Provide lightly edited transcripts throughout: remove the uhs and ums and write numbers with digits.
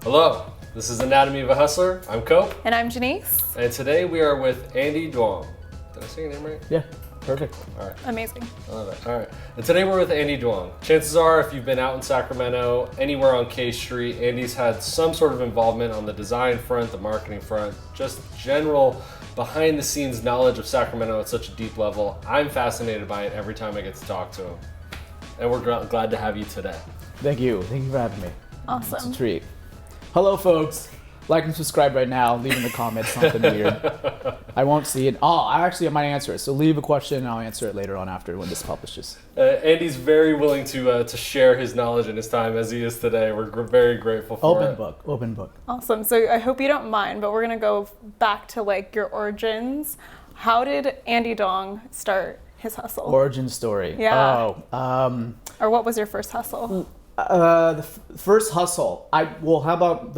Hello, this is Anatomy of a Hustler. I'm Cope. And I'm Jenise. And today we are with Andy Duong. Did I say your name right? Yeah, perfect. All right. Amazing. I love it. All right. And today we're with Andy Duong. Chances are, if you've been out in Sacramento, anywhere on K Street, Andy's had some sort of involvement on the design front, the marketing front, just general behind the scenes knowledge of Sacramento at such a deep level. I'm fascinated by it every time I get to talk to him. And we're glad to have you today. Thank you. Thank you for having me. Awesome. It's a treat. Hello, folks. Like and subscribe right now. Leave in the comments something weird. I won't see it. I might answer it. So leave a question and I'll answer it later on after when this publishes. Andy's very willing to share his knowledge and his time as he is today. We're very grateful for it. Open book. Awesome. So I hope you don't mind, but we're going to go back to like your origins. How did Andy Duong start his hustle? Origin story. Yeah. Or what was your first hustle? The first hustle. How about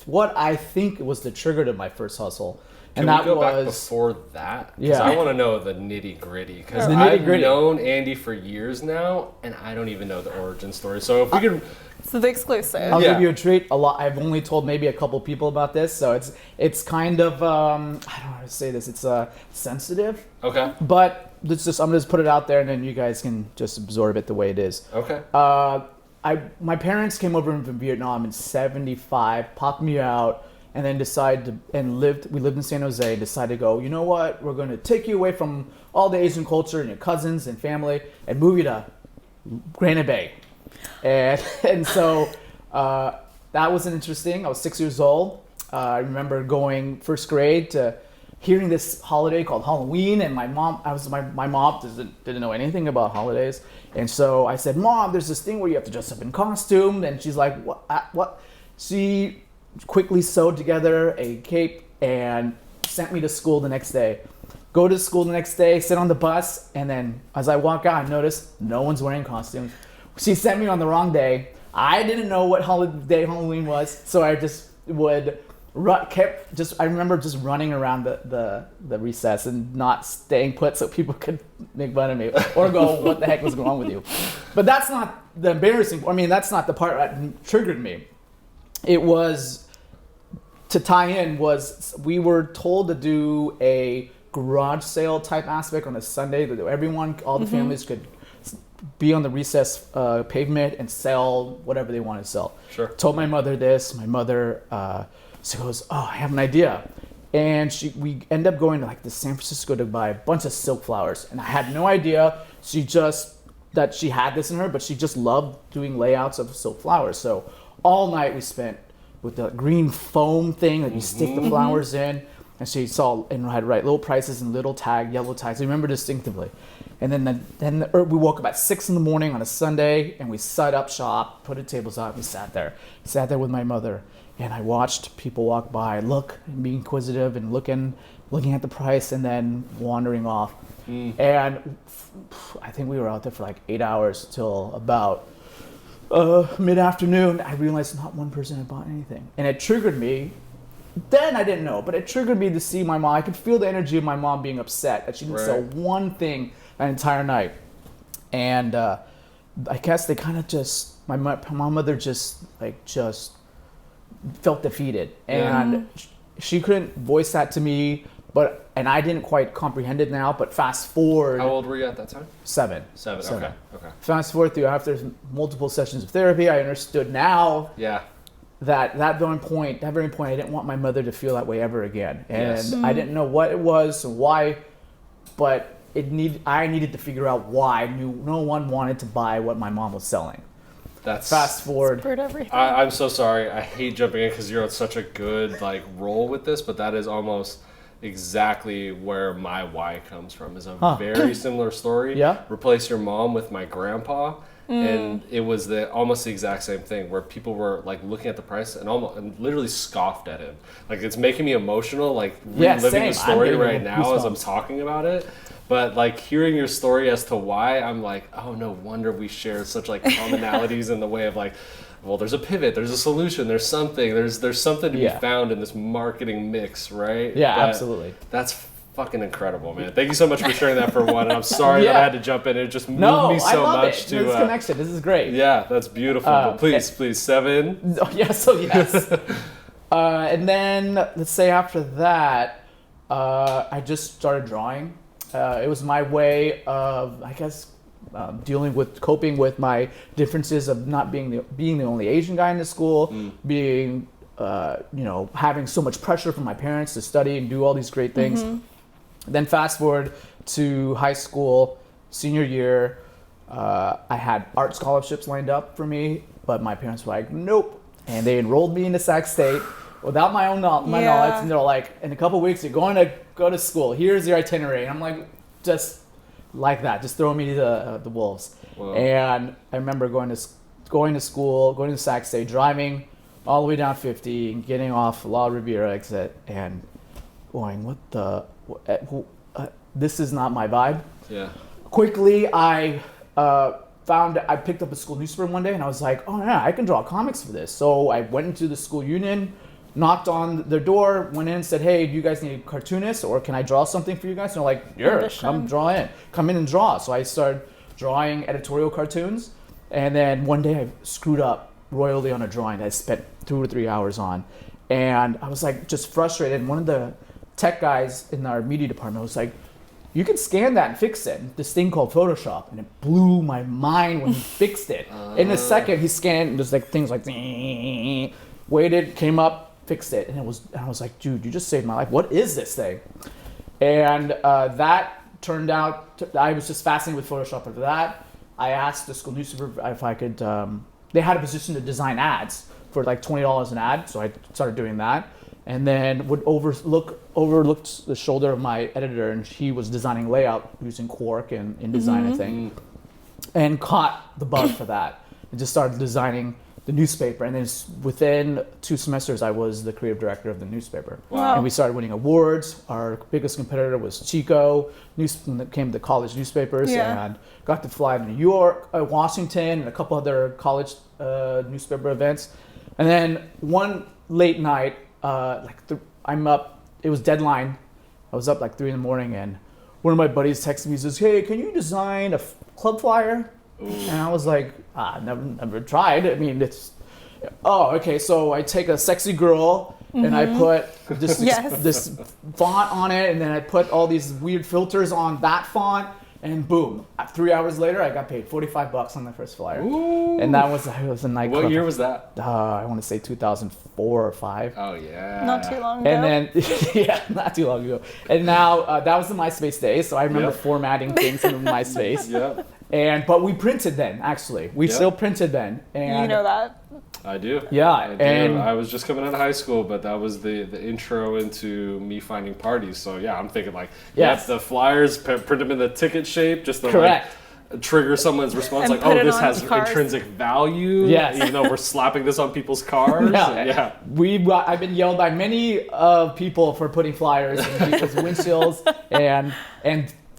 what I think was the trigger to my first hustle? Can we go back before that? Yeah. I want to know the nitty gritty. Because The I've nitty-gritty. known Andy for years now, and I don't even know the origin story. So if we could, So the exclusive. I'll Yeah. give you a treat. I've only told maybe a couple people about this, so it's kind of I don't know how to say this. It's sensitive, okay, but I'm just put it out there, and then you guys can just absorb it the way it is. okay, My parents came over from Vietnam in '75, popped me out, and then we lived in San Jose, decided to go, you know what, we're going to take you away from all the Asian culture and your cousins and family and move you to Granite Bay. And so that was interesting. I was 6 years old. I remember going first grade to hearing this holiday called Halloween, and my mom didn't know anything about holidays, and so I said, "Mom, there's this thing where you have to dress up in costume," and she's like, "What?" She quickly sewed together a cape and sent me to school the next day. Go to school the next day, sit on the bus, and then as I walk out, I notice no one's wearing costumes. She sent me on the wrong day. I didn't know what holiday Halloween was, so I just would. I remember just running around the recess and not staying put so people could make fun of me or go, what the heck was wrong with you? But that's not the embarrassing, that's not the part that triggered me. It was, to tie in, was we were told to do a garage sale type aspect on a Sunday that all the families could be on the recess pavement and sell whatever they wanted to sell. Sure. Told my mother this. My mother... she goes, "Oh, I have an idea," and we end up going to like the San Francisco to buy a bunch of silk flowers, and I had no idea that she had this in her, but she just loved doing layouts of silk flowers. So all night we spent with the green foam thing that you stick the flowers in, and she saw and had write little prices and little yellow tags. I remember distinctively. And then we woke up at 6 a.m. on a Sunday, and we set up shop, put the tables out, we sat there with my mother. And I watched people walk by, and be inquisitive and looking at the price, and then wandering off. And I think we were out there for like 8 hours till about mid-afternoon. I realized not one person had bought anything. And it triggered me. Then I didn't know, but it triggered me to see my mom. I could feel the energy of my mom being upset that she didn't sell one thing that entire night. And I guess they kind of my mother just felt defeated, and she couldn't voice that to me, and I didn't quite comprehend it now. But fast forward, How old were you at that time? Seven. Okay. Fast forward through after multiple sessions of therapy, I understood now Yeah. that very point, I didn't want my mother to feel that way ever again, and Yes. I didn't know what it was, why, but I needed to figure out why. I knew no one wanted to buy what my mom was selling. That's Fast forward. Spurred everything. I'm so sorry. I hate jumping in because you're on such a good role with this, but that is almost exactly where my why comes from. Is a very similar story. Yeah. Replace your mom with my grandpa, and it was almost the exact same thing where people were looking at the price and literally scoffed at him. It's making me emotional. Reliving same. the story I'm right getting now as I'm goosebumps. talking about it. But hearing your story as to why, I'm like, oh, no wonder we share such commonalities in the way of well, there's a pivot, there's a solution, there's something to be found in this marketing mix, right? Yeah, But absolutely. That's fucking incredible, man. Thank you so much for sharing that for one. And I'm sorry that I had to jump in. It just moved me so I love much it. to This connection. This is great. Yeah, that's beautiful. But please, 7. Yes. And then let's say after that, I just started drawing. It was my way of, I guess, coping with my differences of not being the only Asian guy in the school, being having so much pressure from my parents to study and do all these great things. Then fast forward to high school, senior year, I had art scholarships lined up for me, but my parents were like, nope. And they enrolled me into Sac State without my knowledge. And they're like, in a couple of weeks, you're going to go to school. Here's your itinerary. And I'm like, just like that, just throw me to the wolves. Wow. And I remember going to school, going to Sac State, driving all the way down 50 and getting off La Riviera exit and going, this is not my vibe. Yeah. Quickly, I picked up a school newspaper one day and I was like, oh yeah, I can draw comics for this. So I went into the school union, knocked on their door, went in and said, hey, do you guys need a cartoonist or can I draw something for you guys? And they're like, yeah, come in and draw. So I started drawing editorial cartoons. And then one day I screwed up royally on a drawing that I spent 2 or 3 hours on. And I was like just frustrated. And one of the tech guys in our media department was like, you can scan that and fix it. This thing called Photoshop. And it blew my mind when he fixed it. In a second, he scanned and there's like things like, waited, came up, fixed it. And I was like, dude, you just saved my life. What is this thing? And that turned out, I was just fascinated with Photoshop after that. I asked the school newspaper if I could, they had a position to design ads for like $20 an ad. So I started doing that. And then would overlooked the shoulder of my editor, and he was designing layout using Quark and InDesign, I think, and caught the bug for that. And just started designing the newspaper. And then within 2 semesters, I was the creative director of the newspaper. Wow. And we started winning awards. Our biggest competitor was Chico, when it came to college newspapers, and got to fly to New York, Washington, and a couple other college newspaper events. And then one late night, I'm up, it was deadline. I was up like 3 a.m, and one of my buddies texted me, says, hey, can you design a club flyer? Ooh. And I was like, never tried. I mean, okay. So I take a sexy girl and I put this font on it, and then I put all these weird filters on that font, and boom, 3 hours later, I got paid $45 on the first flyer. Ooh. And it was a nightclub. What year was that? I want to say 2004 or 5. Oh yeah. Not too long ago. And then, not too long ago. And now that was the MySpace days, so I remember formatting things in MySpace. But we printed then, actually. We still printed then. And you know that? I do. Yeah. I do. And I was just coming out of high school, but that was the intro into me finding parties. So yeah, I'm thinking like, the flyers, print them in the ticket shape, just to like trigger someone's response, and like, oh, this has intrinsic value. Yes. Even though we're slapping this on people's cars. I've been yelled by many people for putting flyers in people's windshields,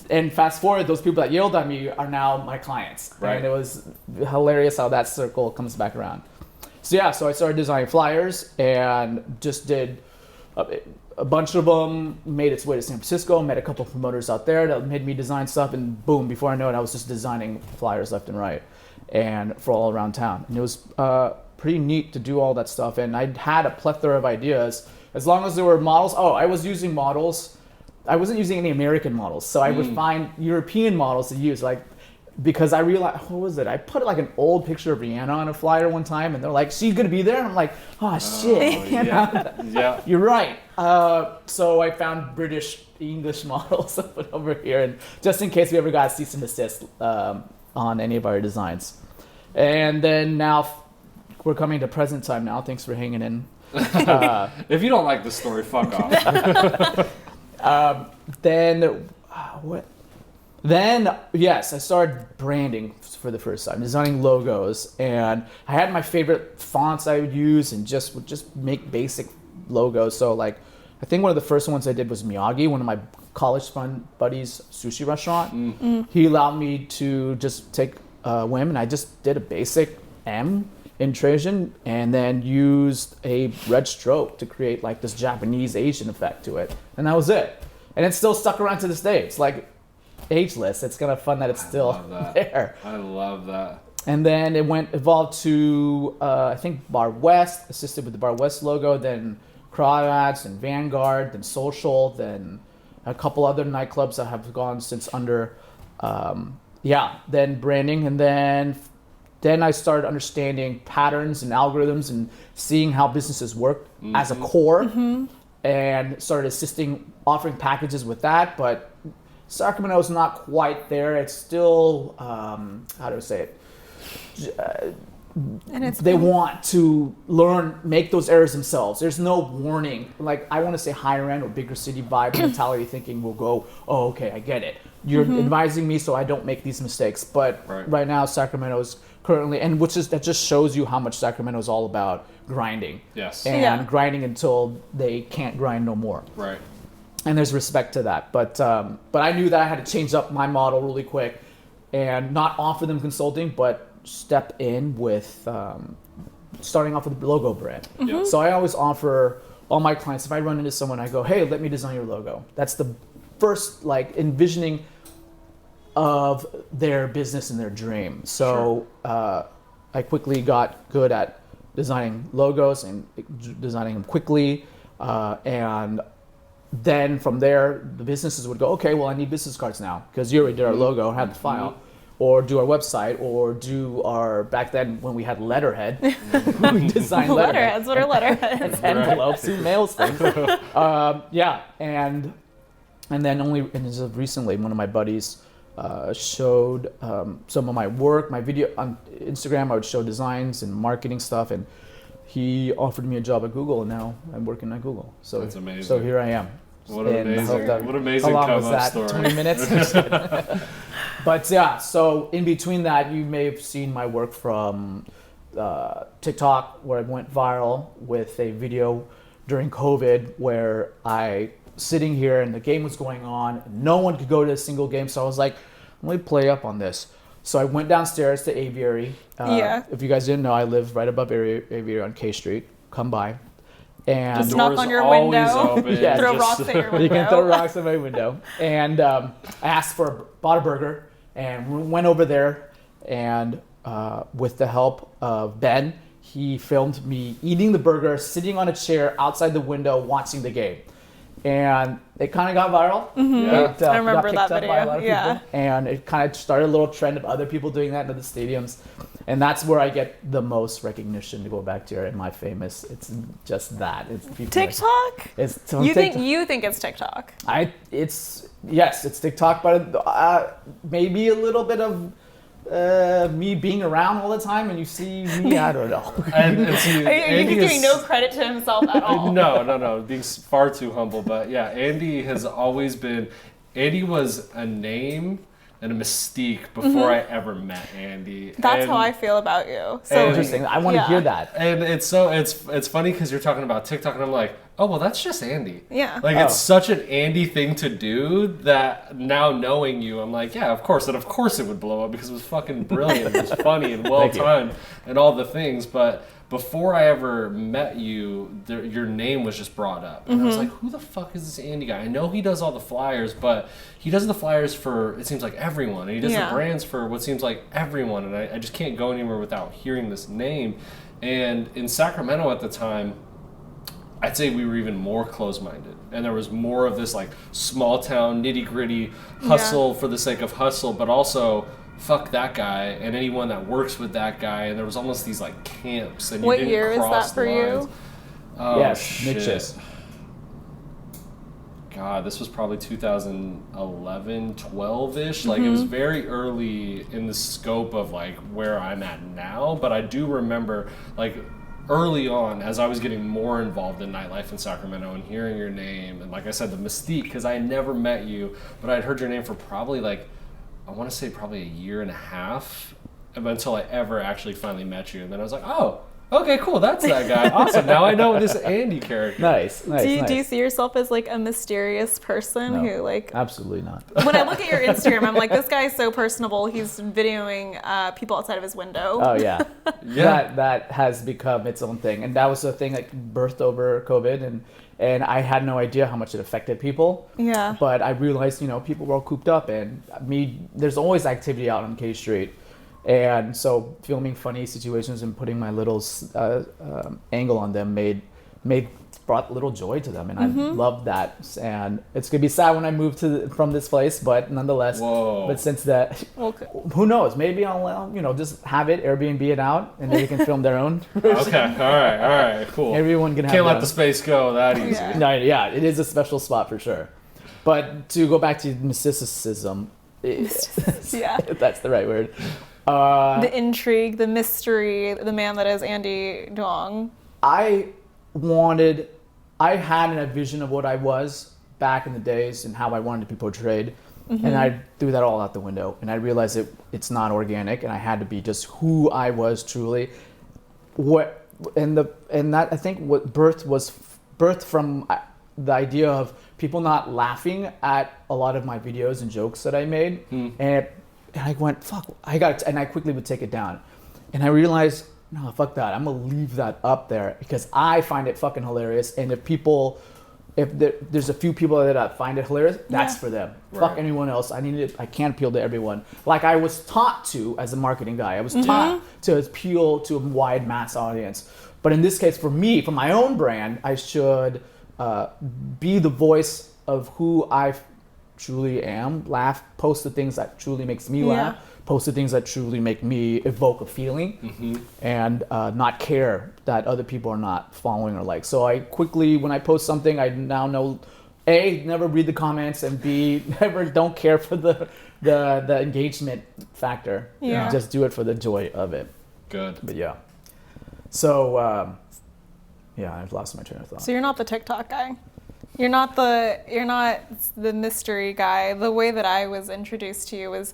and fast forward, those people that yelled at me are now my clients. Right. And it was hilarious how that circle comes back around. So I started designing flyers and just did a bunch of them, made its way to San Francisco, met a couple of promoters out there that made me design stuff, and boom, before I know it, I was just designing flyers left and right and for all around town. And it was pretty neat to do all that stuff, and I had a plethora of ideas. As long as there were models, I was using models. I wasn't using any American models, so I would find European models to use, because I realized, what was it? I put like an old picture of Rihanna on a flyer one time, and they're like, she's gonna be there? And I'm like, oh shit. You're right. So I found British English models to put over here, and just in case we ever got cease and desist on any of our designs. And then now we're coming to present time now. Thanks for hanging in. If you don't like the story, fuck off. Then, yes, I started branding for the first time, designing logos, and I had my favorite fonts I would use, and would just make basic logos. So, I think one of the first ones I did was Miyagi, one of my college fun buddies' sushi restaurant. He allowed me to just take a whim, and I just did a basic M in Trajan, and then used a red stroke to create this Japanese Asian effect to it, and that was it. and it's still stuck around to this day. It's like ageless. It's kind of fun that it's still there. I love that. And then it evolved to I think Bar West, assisted with the Bar West logo, then Crawdads, then Vanguard, then Social, then a couple other nightclubs that have gone since under. Then branding, and then I started understanding patterns and algorithms and seeing how businesses work as a core, and started offering packages with that. But Sacramento is not quite there. It's still, how do I say it? They want to make those errors themselves. There's no warning. Like, I want to say higher end or bigger city vibe mentality thinking will go, oh, okay, I get it. You're advising me so I don't make these mistakes. But right now, Sacramento is currently, that just shows you how much Sacramento is all about grinding. Yes. And grinding until they can't grind no more. Right. And there's respect to that. But I knew that I had to change up my model really quick and not offer them consulting, but step in with starting off with a logo brand. So I always offer all my clients, if I run into someone, I go, hey, let me design your logo. That's the first envisioning of their business and their dream. So I quickly got good at designing logos and designing them quickly. And then from there, the businesses would go, okay, well, I need business cards now because you already did our logo and had the file. Or do our website, or do back then when we had letterhead, we designed letterhead. Letterheads, what are letterheads? Envelopes, who mails things. And then as of recently, one of my buddies showed some of my work, my video on Instagram. I would show designs and marketing stuff, and he offered me a job at Google, and now I'm working at Google. So that's amazing. So here I am. What amazing how long come was up that? story. 20 minutes? But so in between that, you may have seen my work from TikTok, where I went viral with a video during COVID where I sitting here and the game was going on. No one could go to a single game. So I was like, let me play up on this. So I went downstairs to Aviary. If you guys didn't know, I live right above Aviary on K Street. Come by. And just knock on your window, throw rocks at your window. You can throw rocks at my window. And I bought a burger and went over there, and with the help of Ben, he filmed me eating the burger, sitting on a chair outside the window, watching the game. And it kind of got viral. I remember that video. By a lot of people. And it kind of started a little trend of other people doing that in the stadiums. And that's where I get the most recognition, to go back to my famous. It's just that. It's TikTok? You think it's TikTok? It's TikTok, but maybe a little bit of me being around all the time, and you see me, I don't know. He's giving no credit to himself at all. No, being far too humble. But yeah, Andy has always been. Andy was a name and a mystique before I ever met Andy. That's how I feel about you. So interesting. I want to hear that. And it's funny because you're talking about TikTok, and I'm like, oh well, that's just Andy. Yeah. It's such an Andy thing to do that now knowing you, I'm like, yeah, of course it would blow up because it was fucking brilliant. It was funny and well timed and all the things. But before I ever met you, your name was just brought up. And I was like, who the fuck is this Andy guy? I know he does all the flyers, but he does the flyers for, it seems like, everyone. And he does the brands for what seems like everyone. And I just can't go anywhere without hearing this name. And in Sacramento at the time, I'd say we were even more closed-minded. And there was more of this small town, nitty-gritty hustle for the sake of hustle, but also fuck that guy and anyone that works with that guy. And there was almost these camps. And what year is that for you? Oh, yes, shit. God, this was probably 2011, 12-ish. It was very early in the scope of where I'm at now. But I do remember early on, as I was getting more involved in nightlife in Sacramento and hearing your name, and like I said, the mystique, because I had never met you, but I'd heard your name for probably I want to say probably a year and a half until I ever actually finally met you. And then I was like, oh, Okay, cool. That's that guy. Awesome. Now I know this Andy character. Nice. Do you see yourself as like a mysterious person No, who like? absolutely not. When I look at your Instagram, I'm like, this guy is so personable. He's videoing people outside of his window. Oh yeah, Yeah. That has become its own thing, and that was the thing like birthed over COVID, and I had no idea how much it affected people. Yeah. But I realized, people were all cooped up, and there's always activity out on K Street. And so filming funny situations and putting my little angle on them brought little joy to them, and I loved that. And it's gonna be sad when I move from this place, but nonetheless. Whoa. But since that, Okay. who knows? Maybe I'll just have it Airbnb it out, and they can film their own. Okay. All right. Cool. Everyone can have. Can't let their the space go that easy. Yeah. No, yeah, it is a special spot for sure. But to go back to mysticism, Yeah. if that's the right word. The intrigue, the mystery, the man that is Andy Duong. I had a vision of what I was back in the days and how I wanted to be portrayed. And I threw that all out the window. And I realized it's not organic, and I had to be just who I was truly. I think what birthed from the idea of people not laughing at a lot of my videos and jokes that I made. And I went, fuck, and I quickly would take it down. And I realized, no, fuck that. I'm going to leave that up there because I find it fucking hilarious. And if there's a few people that I find it hilarious, that's for them. Right. Fuck anyone else. I can't appeal to everyone. Like I was taught to as a marketing guy. I was taught to appeal to a wide mass audience. But in this case, for me, for my own brand, I should be the voice of who I truly am, post the things that truly makes me laugh, post the things that truly make me evoke a feeling, and not care that other people are not following or like. So I quickly, when I post something, I now know, A, never read the comments, and B, don't care for the engagement factor. Yeah. Just do it for the joy of it. Good. But yeah. So, I've lost my train of thought. So you're not the TikTok guy. You're not the mystery guy. The way that I was introduced to you was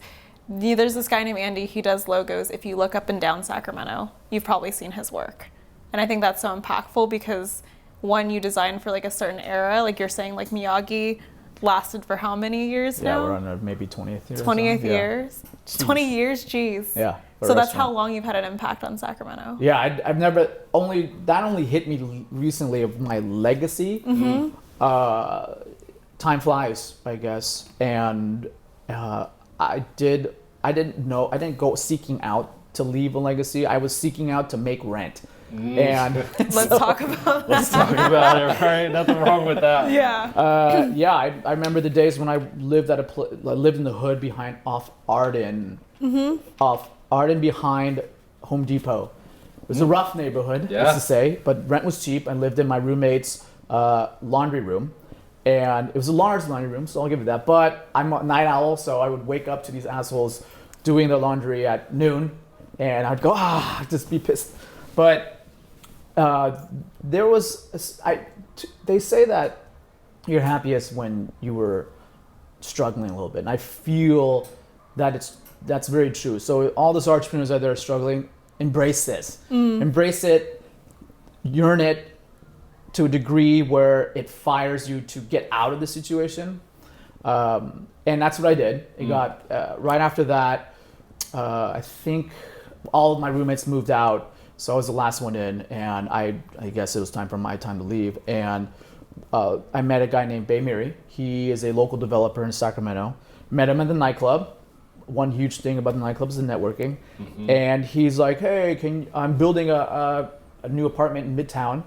there's this guy named Andy. He does logos. If you look up and down Sacramento, you've probably seen his work. And I think that's so impactful because one, you design for like a certain era. Like you're saying, like Miyagi lasted for how many years now? Yeah, we're on maybe 20th year. 20th years? 20 years, geez. Yeah. So that's how long you've had an impact on Sacramento. Yeah, I've never, that only hit me recently of my legacy. Time flies, I guess. And I didn't go seeking out to leave a legacy. I was seeking out to make rent. And Let's talk about that. Let's talk about it, right? Nothing wrong with that. Yeah. I remember the days when I lived lived in the hood off Arden, behind Home Depot. It was a rough neighborhood, Yeah. let's just say, but rent was cheap. I lived in my roommate's laundry room, and it was a large laundry room, so I'll give it that. But I'm a night owl, so I would wake up to these assholes doing their laundry at noon, and I'd go, just be pissed. But they say that you're happiest when you were struggling a little bit, and I feel that that's very true. So all those entrepreneurs out there struggling, embrace this, embrace it, yearn it to a degree where it fires you to get out of the situation, and that's what I did. It got right after that. I think all of my roommates moved out. So I was the last one in, and I guess it was time for my time to leave. And I met a guy named Baymiri. He is a local developer in Sacramento. Met him at the nightclub. One huge thing about the nightclub is the networking. And he's like, hey, I'm building a new apartment in Midtown.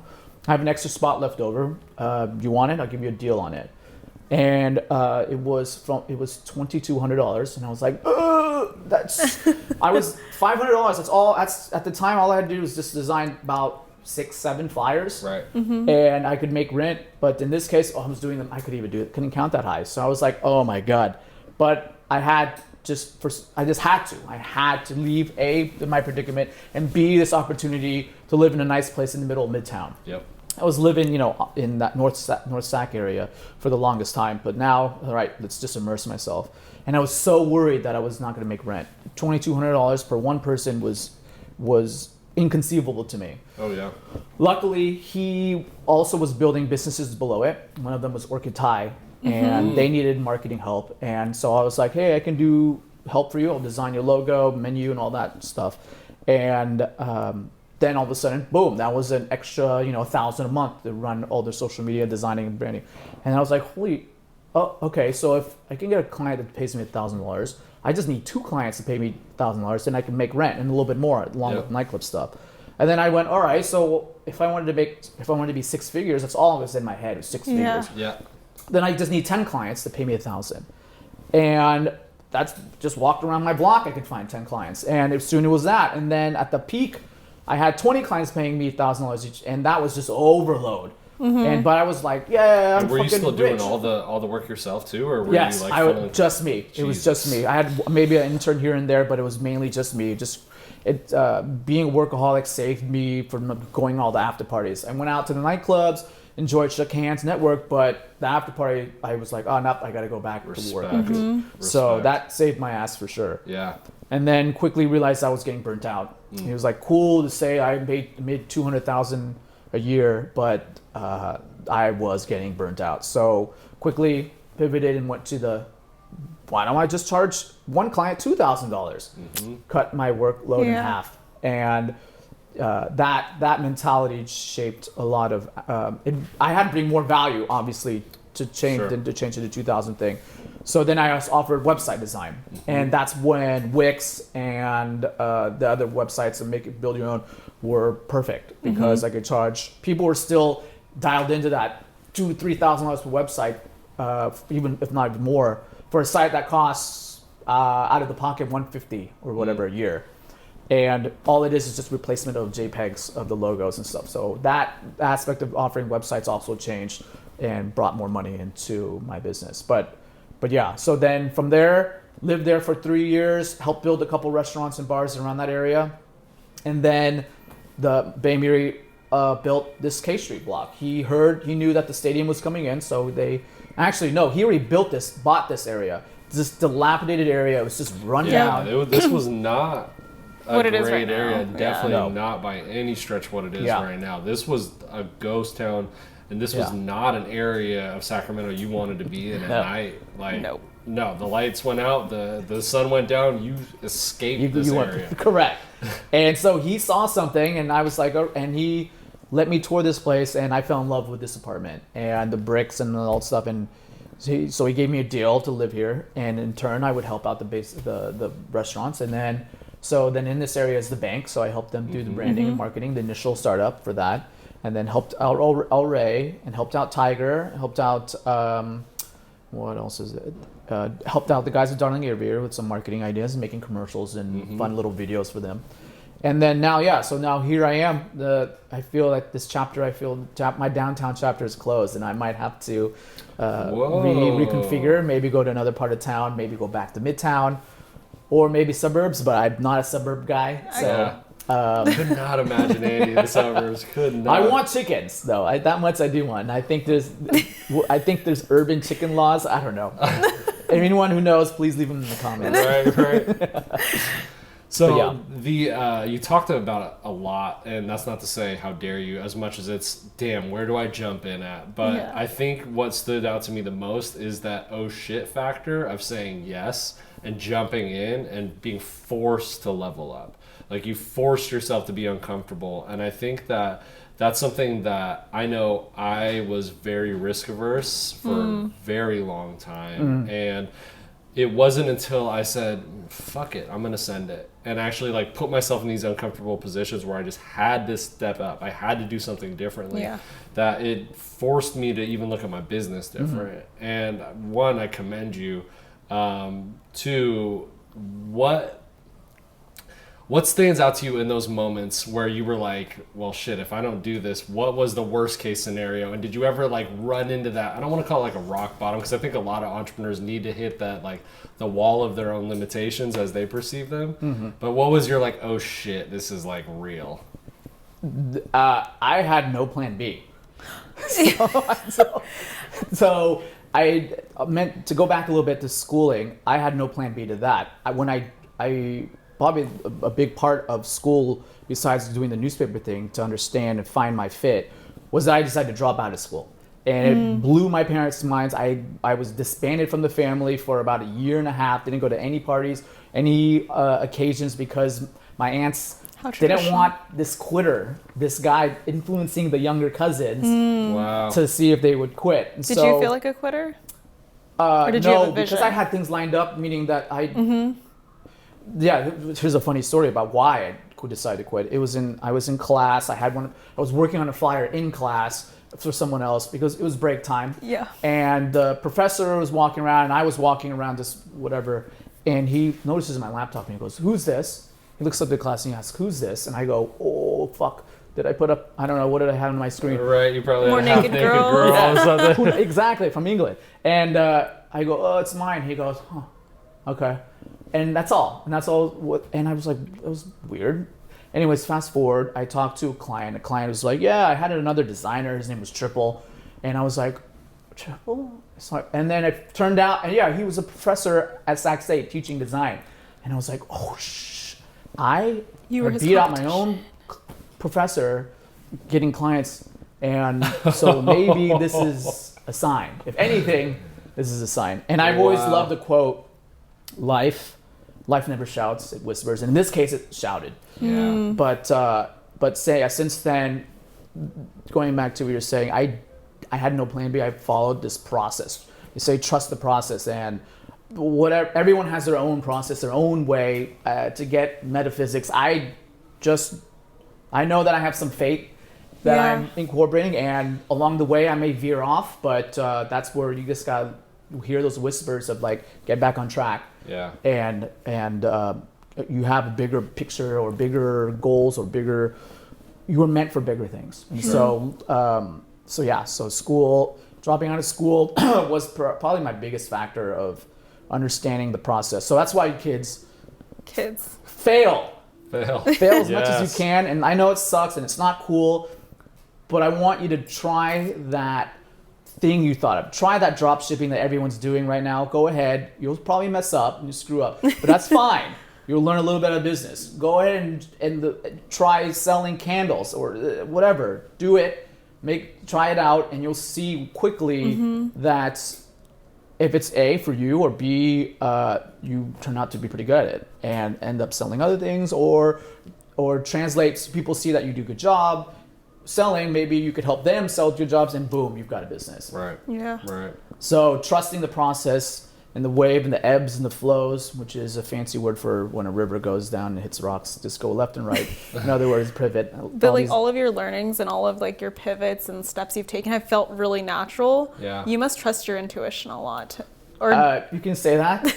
I have an extra spot left over. You want it? I'll give you a deal on it. And it was $2,200, and I was like, I was $500. That's at the time all I had to do was just design about 6-7 flyers, Right. and I could make rent. But in this case, I was doing them. I couldn't count that high. So I was like, oh my god. But I just had to leave my predicament and B, this opportunity to live in a nice place in the middle of Midtown. Yep. I was living, in that North Sac area for the longest time, but now, all right, let's just immerse myself. And I was so worried that I was not going to make rent. $2,200 per one person was inconceivable to me. Oh yeah. Luckily, he also was building businesses below it. One of them was Orchid Thai, and they needed marketing help. And so I was like, hey, I can do help for you. I'll design your logo, menu, and all that stuff. And then all of a sudden, boom, that was an extra, $1,000 a month to run all their social media, designing and branding. And I was like, okay, so if I can get a client that pays me $1,000, I just need 2 clients to pay me $1,000, and I can make rent and a little bit more along with nightclub stuff. And then I went, all right, so if I wanted to be 6 figures, that's all that was in my head, was 6 figures. Yeah. Then I just need 10 clients to pay me $1,000. And that's just walked around my block, I could find 10 clients. And as soon as it was that, and then at the peak, I had 20 clients paying me $1,000 each, and that was just overload. But I was like, yeah, I'm fucking rich. Were you still doing all the work yourself too, or were yes, you like just me. It was just me. I had maybe an intern here and there, but it was mainly just me. Being a workaholic saved me from going all the after parties. I went out to the nightclubs, enjoyed, shook hands, networked, but the after party, I was like, oh no, I got to go back to work. So that saved my ass for sure. Yeah. And then quickly realized I was getting burnt out. It was like cool to say I made $200,000 a year, but I was getting burnt out. So quickly pivoted and went to why don't I just charge one client $2,000? Cut my workload in half. And that mentality shaped a lot of. I had to bring more value, obviously, to change than to change to the 2000 thing. So then I also offered website design, and that's when Wix and the other websites and build your own were perfect because I could charge. People were still dialed into that $2,000-$3,000 per website, even if not more, for a site that costs out of the pocket $150 or whatever a year. And all it is just replacement of JPEGs of the logos and stuff. So that aspect of offering websites also changed and brought more money into my business. But yeah, so then from there, lived there for 3 years, helped build a couple restaurants and bars around that area. And then the Bay Aviary built this K Street block. He knew that the stadium was coming in, so he already bought this area. This dilapidated area, it was just run down. This was not a great area, now. definitely not by any stretch what it is right now. This was a ghost town, and this was not an area of Sacramento you wanted to be in at night. No, the lights went out, the sun went down, you escaped this area. Correct. And so he saw something, and I was like, and he let me tour this place, and I fell in love with this apartment and the bricks and all that stuff. And so he gave me a deal to live here, and in turn, I would help out the restaurants. And then in this area is the bank, so I helped them do the branding and marketing, the initial startup for that, and then helped out El Rey, and helped out Tiger, helped out what else is it? Helped out the guys at Darling Aviary with some marketing ideas and making commercials and fun little videos for them. And then now here I am. I feel like this chapter, my downtown chapter is closed, and I might have to reconfigure, maybe go to another part of town, maybe go back to Midtown, or maybe suburbs, but I'm not a suburb guy. So could not imagine Andy in the suburbs. Could not. I want chickens though. That much I do want. And I think there's urban chicken laws. I don't know. Anyone who knows, please leave them in the comments. Right. So you talked about it a lot, and that's not to say how dare you, as much as it's damn, where do I jump in at? But I think what stood out to me the most is that oh shit factor of saying yes and jumping in and being forced to level up. Like you forced yourself to be uncomfortable, and I think that's something that I know I was very risk averse for a very long time, and it wasn't until I said, fuck it, I'm going to send it. And actually like put myself in these uncomfortable positions where I just had to step up. I had to do something differently. That it forced me to even look at my business different. And one, I commend you. Two, what stands out to you in those moments where you were like, well, shit, if I don't do this, what was the worst case scenario? And did you ever like run into that? I don't want to call it like a rock bottom, because I think a lot of entrepreneurs need to hit that, like the wall of their own limitations as they perceive them. But what was your like, oh shit, this is like real? I had no plan B. So I meant to go back a little bit to schooling. I had no plan B to that. When I probably a big part of school, besides doing the newspaper thing, to understand and find my fit, was that I decided to drop out of school. And it blew my parents' minds. I was disbanded from the family for about a year and a half. Didn't go to any parties, any occasions, because my aunts didn't want this quitter, this guy influencing the younger cousins to see if they would quit. And Did you feel like a quitter? Or did you have a vision? Because I had things lined up, meaning that yeah, here's a funny story about why I could decide to quit. I was in class. I was working on a flyer in class for someone else because it was break time. Yeah. And the professor was walking around, and I was walking around this whatever, and he notices my laptop and he goes, "Who's this?" He looks up at the class and he asks, "Who's this?" And I go, "Oh fuck! Did I put up? I don't know. What did I have on my screen?" Right, you probably More had a naked half-naked girls. girl or something. Exactly, from England. And I go, "Oh, it's mine." He goes, "Huh, okay." And that's all. And I was like, it was weird. Anyways, fast forward, I talked to a client. The client was like, "Yeah, I had another designer. His name was Triple." And I was like, "Triple?" And then it turned out, and yeah, he was a professor at Sac State teaching design. And I was like, "Oh, I beat out my own professor getting clients, and so maybe this is a sign. If anything, this is a sign." And I've always loved the quote, life never shouts, it whispers. And in this case, it shouted. Yeah. But since then, going back to what you're saying, I had no plan B. I followed this process. You say trust the process, and whatever, everyone has their own process, their own way to get metaphysics. I know that I have some faith that I'm incorporating, and along the way I may veer off, but that's where you just gotta hear those whispers of like, get back on track. Yeah. And you have a bigger picture or bigger goals or bigger, you were meant for bigger things. And so school, dropping out of school was probably my biggest factor of understanding the process. So that's why kids fail as much as you can. And I know it sucks and it's not cool, but I want you to try that thing you thought of. Try that drop shipping that everyone's doing right now. Go ahead. You'll probably mess up and you screw up, but that's fine. You'll learn a little bit of business. Go ahead and try selling candles or whatever. Do it. Try it out, and you'll see quickly that if it's A for you or B, you turn out to be pretty good at it and end up selling other things, or translates. People see that you do a good job selling. Maybe you could help them sell good jobs, and boom, you've got a business. Right. Yeah. Right. So trusting the process and the wave and the ebbs and the flows, which is a fancy word for when a river goes down and hits rocks, just go left and right. In other words, pivot. But all of your learnings and all of like your pivots and steps you've taken have felt really natural. Yeah. You must trust your intuition a lot. You can say that.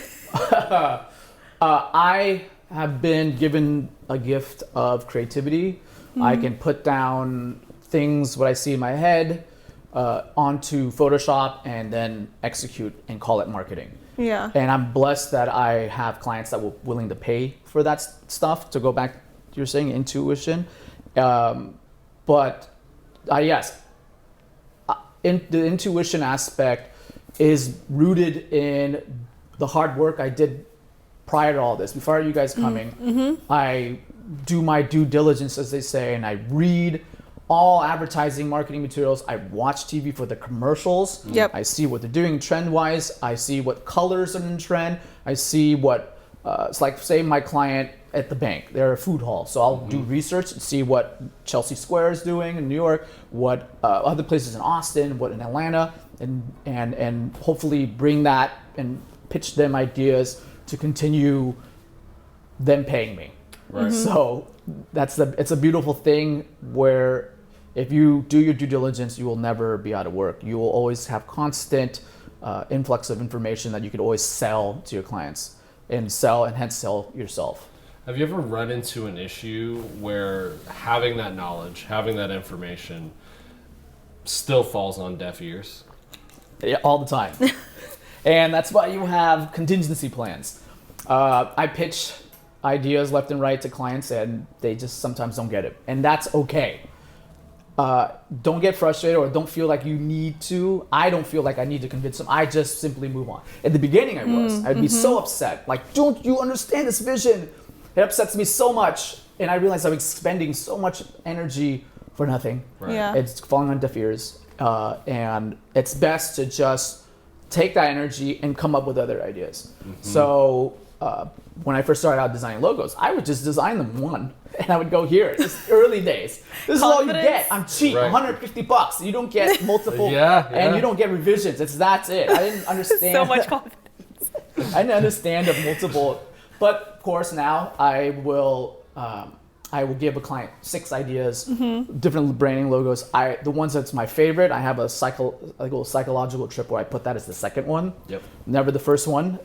I have been given a gift of creativity. I can put down things, what I see in my head, onto Photoshop and then execute and call it marketing. Yeah. And I'm blessed that I have clients that were willing to pay for that stuff, to go back to you're saying intuition. But yes, the intuition aspect is rooted in the hard work I did prior to all this. Before you guys coming, I do my due diligence, as they say, and I read all advertising marketing materials. I watch TV for the commercials. Yep. I see what they're doing trend-wise. I see what colors are in trend. I see what, it's like, say my client at the bank, they're a food hall. So I'll do research and see what Chelsea Square is doing in New York, what other places in Austin, what in Atlanta, and hopefully bring that and pitch them ideas to continue them paying me. Right. So it's a beautiful thing where if you do your due diligence, you will never be out of work. You will always have constant influx of information that you could always sell to your clients and hence sell yourself. Have you ever run into an issue where having that knowledge, having that information still falls on deaf ears? Yeah, all the time. And that's why you have contingency plans. I pitch ideas left and right to clients, and they just sometimes don't get it. And that's okay. Don't get frustrated or don't feel like you need to. I don't feel like I need to convince them. I just simply move on. At the beginning, I'd be so upset. Like, don't you understand this vision? It upsets me so much, and I realize I'm expending so much energy for nothing. Right. Yeah. It's falling on deaf ears, and it's best to just take that energy and come up with other ideas. So when I first started out designing logos, I would just design them one, and I would go here. It's early days. This is all you get. I'm cheap, Right. $150. You don't get multiple, Yeah. and you don't get revisions. That's it. I didn't understand. So much confidence. I didn't understand the multiple, but of course now I will give a client 6 ideas, different branding logos. The ones that's my favorite, I have a little psychological trip where I put that as the second one. Yep. Never the first one.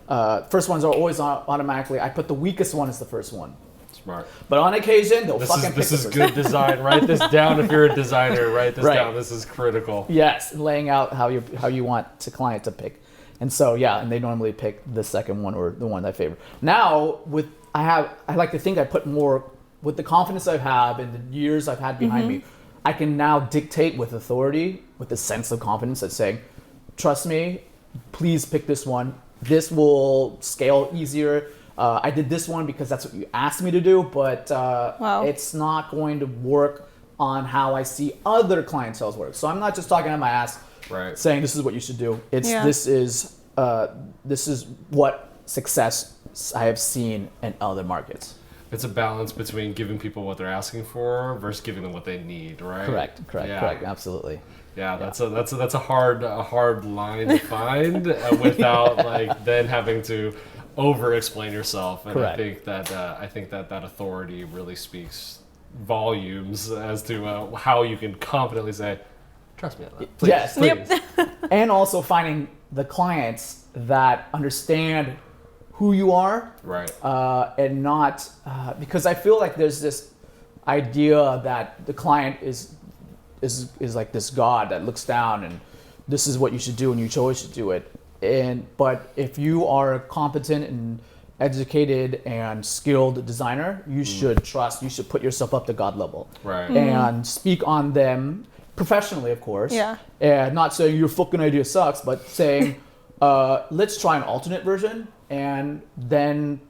First ones are always automatically. I put the weakest one as the first one. Smart. But on occasion, they'll This fucking is pick the first good design. Write this down if you're a designer. Write this Right. down. This is critical. Yes, laying out how you want the client to pick. And so and they normally pick the second one or the one I favor. Now I like to think I put more with the confidence I have and the years I've had behind me. I can now dictate with authority, with a sense of confidence that's saying, trust me, please pick this one. This will scale easier. I did this one because that's what you asked me to do, but it's not going to work on how I see other clientele's work. So I'm not just talking out my ass. Right. Saying this is what you should do. This is what success I have seen in other markets. It's a balance between giving people what they're asking for versus giving them what they need, right? Correct, Yeah. absolutely. Yeah, that's a hard line to find without like then having to over explain yourself. And Correct. I think that authority really speaks volumes as to how you can confidently say, trust me on that. Please, Yes. please. And also finding the clients that understand who you are, Right. and not because I feel like there's this idea that the client is like this god that looks down and this is what you should do and you always should do it. But if you are a competent and educated and skilled designer, you should put yourself up to God level, Right. and speak on them professionally, of course. Yeah. And not saying your fucking idea sucks, but saying, let's try an alternate version, and then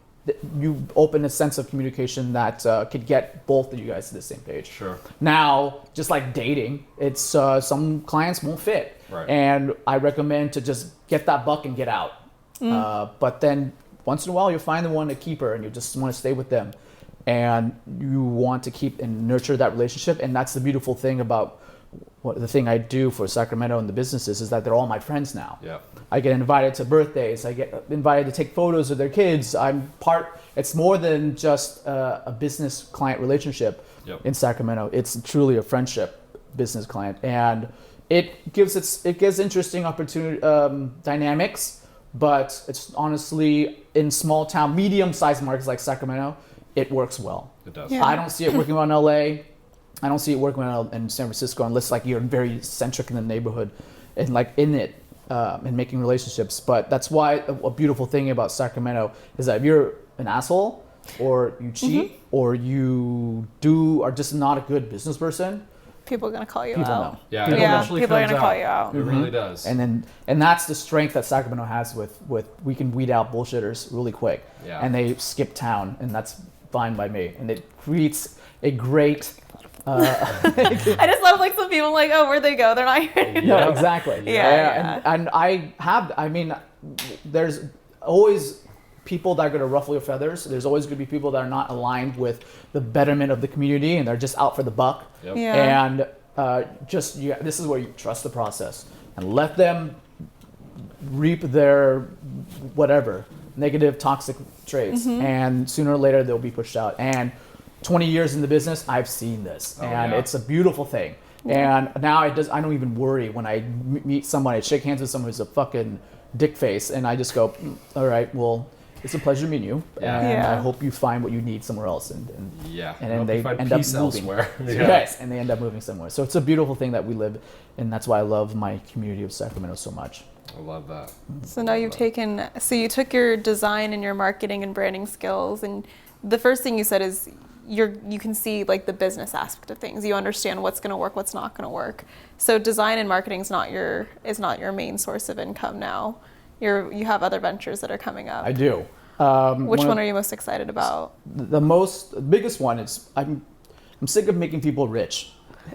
you open a sense of communication that could get both of you guys to the same page. Sure. Now, just like dating, it's some clients won't fit, Right. and I recommend to just get that buck and get out. But then once in a while, you'll find the one, a keeper, and you just want to stay with them, and you want to keep and nurture that relationship. And that's the beautiful thing about the thing I do for Sacramento and the businesses is that they're all my friends now. Yeah. I get invited to birthdays. I get invited to take photos of their kids. It's more than just a business client relationship in Sacramento. It's truly a friendship business client, and it gives interesting opportunity dynamics. But it's honestly in small town, medium-sized markets like Sacramento, it works well. It does. Yeah. I don't see it working well in LA. I don't see it working well in San Francisco unless like you're very centric in the neighborhood and like in it and making relationships. But that's why a beautiful thing about Sacramento is that if you're an asshole or you cheat or you are just not a good business person, People are gonna call you people out. know. Yeah. It Yeah, eventually people are comes gonna call out. you out. It really does. And that's the strength that Sacramento has with we can weed out bullshitters really quick. Yeah. And they skip town, and that's fine by me. And it creates a great I just love like some people like, oh, where'd they go? They're not here. No, Yeah. exactly. Yeah. And there's always people that are going to ruffle your feathers. There's always going to be people that are not aligned with the betterment of the community and they're just out for the buck. Yep. Yeah. And this is where you trust the process and let them reap their whatever negative toxic traits, and sooner or later they'll be pushed out. And 20 years in the business, I've seen this, and yeah. it's a beautiful thing. And now I don't even worry when I meet somebody, shake hands with someone who's a fucking dick face, and I just go, all right, well, it's a pleasure meeting you, Yeah. and Yeah. I hope you find what you need somewhere else. And Yeah. and then Hope they you find end up peace moving. elsewhere. Yeah. Yes, and they end up moving somewhere. So it's a beautiful thing that we live, and that's why I love my community of Sacramento so much. I love that. So now you took your design and your marketing and branding skills, and the first thing you said is you can see like the business aspect of things. You understand what's going to work, what's not going to work. So design and marketing is not your main source of income now. You have other ventures that are coming up. I do. Which one are you most excited about? The biggest one is I'm sick of making people rich.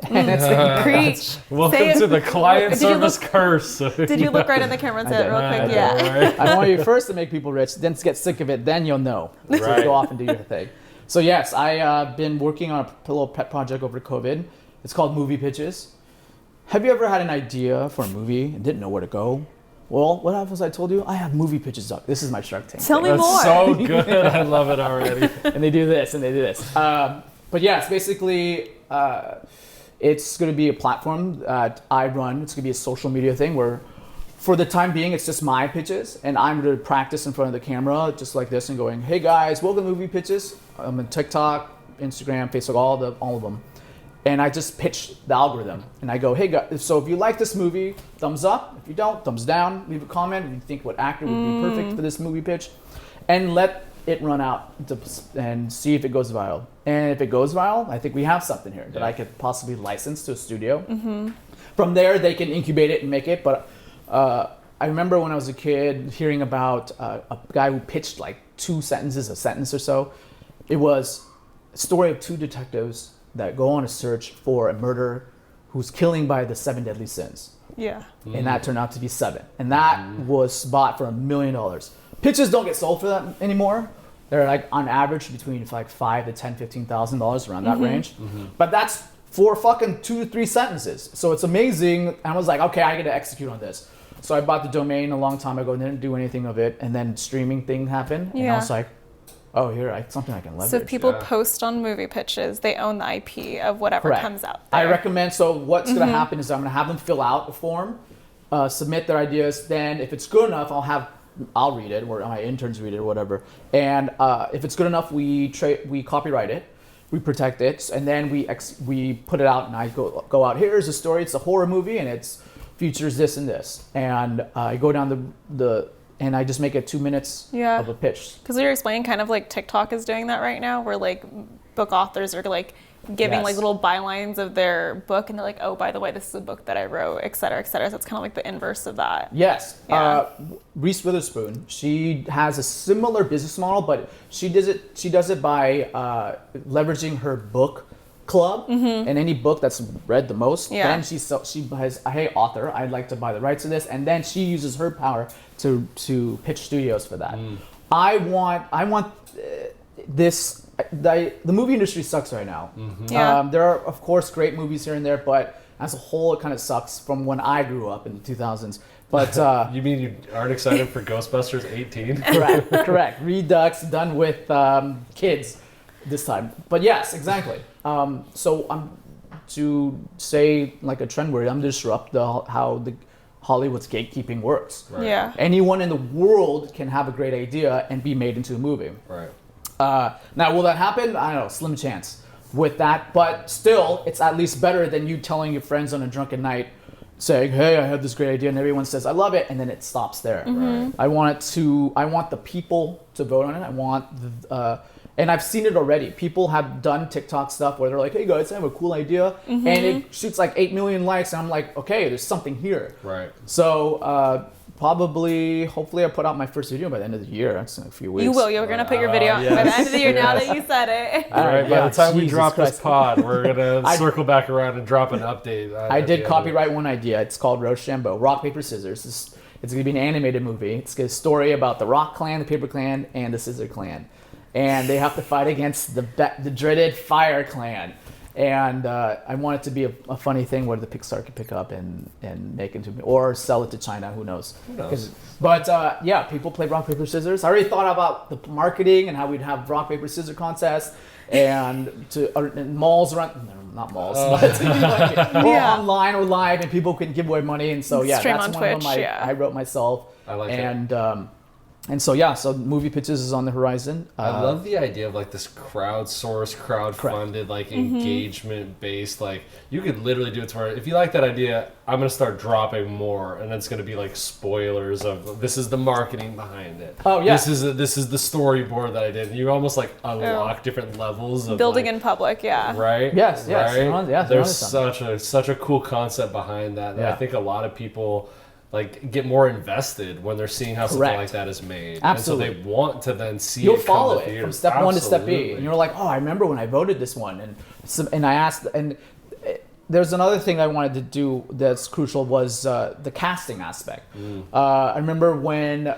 And it's like, Preach. Welcome to the client service curse. Did you look right at the camera and say it real quick? Yeah. I want you first to make people rich, then to get sick of it, then you'll know. So Right. go off and do your thing. So yes, I've been working on a little pet project over COVID. It's called Movie Pitches. Have you ever had an idea for a movie and didn't know where to go? Well, what happens? I told you I have movie pitches up. This is my Shark Tank. Tell me That's more. so good. I love it already. And they do this and they do this. But yes, basically, it's going to be a platform that I run. It's going to be a social media thing where, for the time being, it's just my pitches, and I'm going to practice in front of the camera just like this and going, "Hey guys, welcome to Movie Pitches." I'm on TikTok, Instagram, Facebook, all of them. And I just pitch the algorithm. And I go, hey guys, so if you like this movie, thumbs up. If you don't, thumbs down. Leave a comment if you think what actor would be perfect for this movie pitch. And let it run out and see if it goes viral. And if it goes viral, I think we have something here that I could possibly license to a studio. From there, they can incubate it and make it. But I remember when I was a kid hearing about a guy who pitched like a sentence or so. It was a story of two detectives that go on a search for a murderer who's killing by the 7 deadly sins. Yeah. And that turned out to be 7. And that was bought for $1 million. Pitches don't get sold for that anymore. They're like on average between like $5,000 to $10,000, $15,000 around that range. But that's for fucking 2 to 3 sentences. So it's amazing. And I was like, okay, I got to execute on this. So I bought the domain a long time ago and didn't do anything of it. And then streaming thing happened. And I was like, oh, something I can leverage. So if people post on movie pitches, they own the IP of whatever comes out there. I recommend, so what's going to happen is I'm going to have them fill out a form, submit their ideas. Then if it's good enough, I'll read it, or my interns read it or whatever. And if it's good enough, we copyright it, we protect it, and then we put it out and I go out, here's a story, it's a horror movie and it's features this and this. And I go down and I just make it 2 minutes of a pitch. Because you're explaining kind of like TikTok is doing that right now, where like book authors are like giving like little bylines of their book, and they're like, oh, by the way, this is a book that I wrote, et cetera, et cetera. So it's kind of like the inverse of that. Yes. Yeah. Reese Witherspoon, she has a similar business model, but she does it by leveraging her book club and any book that's read the most. Then she has, hey author, I'd like to buy the rights to this, and then she uses her power to pitch studios for that. I want this. The movie industry sucks right now. There are of course great movies here and there, but as a whole it kind of sucks from when I grew up in the 2000s. But you mean you aren't excited for Ghostbusters 18? correct. Redux done with kids this time. But yes, exactly. So I'm to say like a trend word, I'm to disrupt how the Hollywood's gatekeeping works. Right. Yeah. Anyone in the world can have a great idea and be made into a movie. Right. Now, will that happen? I don't know, slim chance with that. But still, it's at least better than you telling your friends on a drunken night, saying, hey, I have this great idea, and everyone says, I love it, and then it stops there. Right. I want the people to vote on it. I want and I've seen it already. People have done TikTok stuff where they're like, hey guys, I have a cool idea. And it shoots like 8 million likes. And I'm like, okay, there's something here. Right. So hopefully I put out my first video by the end of the year. That's in a few weeks. You will. You're going to put your video out by the end of the year now that you said it. All right, by the time we Jesus drop Christ. this pod, we're going to circle back around and drop an update. I did copyright one idea. It's called Rochambeau, Rock, Paper, Scissors. It's going to be an animated movie. It's a story about the Rock Clan, the Paper Clan, and the Scissor Clan. And they have to fight against the dreaded Fire Clan. And I want it to be a funny thing where the Pixar could pick up and make it into, or sell it to China. Who knows? But people play rock paper scissors. I already thought about the marketing and how we'd have rock paper scissors contests and malls around. Not malls, but or online or live, and people can give away money. And so Stream that's on one Twitch, of them I wrote myself. I like it. And so movie pitches is on the horizon. I love the idea of like this crowdsourced, crowdfunded, like engagement based. Like you could literally do it to where if you like that idea, I'm gonna start dropping more, and it's gonna be like spoilers of this is the marketing behind it. Oh yeah, this is the storyboard that I did. And you almost like unlock different levels of building like, in public. Yeah. Right. Yes. Right. There's There's such a cool concept behind that. I think a lot of people like get more invested when they're seeing how something Correct. like that is made. Absolutely. And so they want to then see You'll it come follow to it from theaters. step one to step Absolutely. 8, and you're like, oh, I remember when I voted this one, and I asked, and there's another thing I wanted to do that's crucial was the casting aspect. I remember when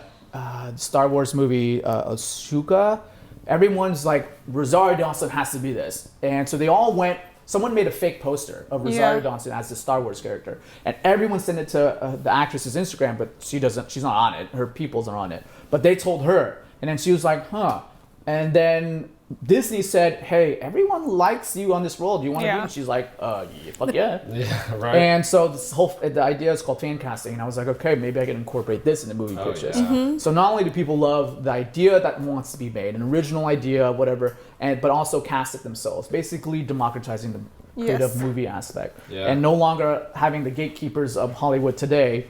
Star Wars movie Ahsoka, everyone's like, Rosario Dawson has to be this, and so they all went. Someone made a fake poster of Rosario Dawson as the Star Wars character, and everyone sent it to the actress's Instagram, but she's not on it. Her peoples are on it, but they told her, and then she was like, huh. And then Disney said, hey, everyone likes you on this role. Do you want to be? And she's like, yeah, fuck yeah. Yeah, right. And so the idea is called fan casting, and I was like, okay, maybe I can incorporate this in the movie pitches. Yeah. So not only do people love the idea that wants to be made, an original idea, whatever, but also cast it themselves, basically democratizing the creative movie aspect, and no longer having the gatekeepers of Hollywood today